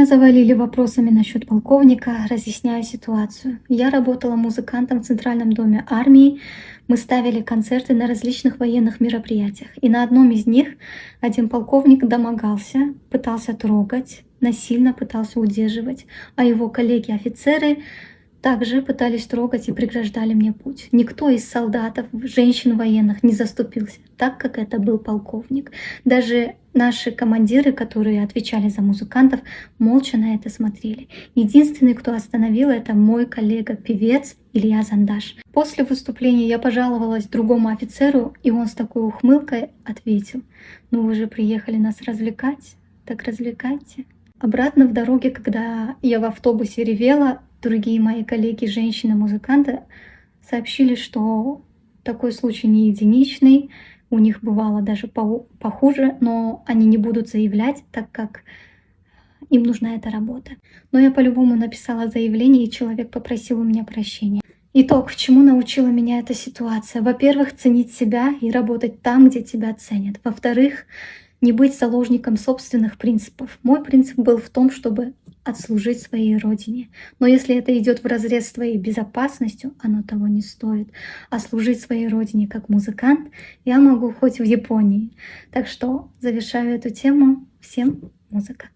Меня завалили вопросами насчет полковника, разъясняю ситуацию. Я работала музыкантом в Центральном доме армии. Мы ставили концерты на различных военных мероприятиях. И на одном из них один полковник домогался, пытался трогать, насильно пытался удерживать, а его коллеги-офицеры также пытались трогать и преграждали мне путь. Никто из солдатов, женщин военных не заступился, так как это был полковник. Даже наши командиры, которые отвечали за музыкантов, молча на это смотрели. Единственный, кто остановил, это мой коллега-певец Илья Зандаш. После выступления я пожаловалась другому офицеру, и он с такой ухмылкой ответил: «Ну вы же приехали нас развлекать, так развлекайте». Обратно в дороге, когда я в автобусе ревела, другие мои коллеги, женщины-музыканты, сообщили, что такой случай не единичный, у них бывало даже похуже, но они не будут заявлять, так как им нужна эта работа. Но я по-любому написала заявление, и человек попросил у меня прощения. Итог, чему научила меня эта ситуация? Во-первых, ценить себя и работать там, где тебя ценят. Во-вторых, не быть заложником собственных принципов. Мой принцип был в том, чтобы отслужить своей родине. Но если это идет вразрез с твоей безопасностью, оно того не стоит. А служить своей родине как музыкант я могу хоть в Японии. Так что завершаю эту тему. Всем музыка.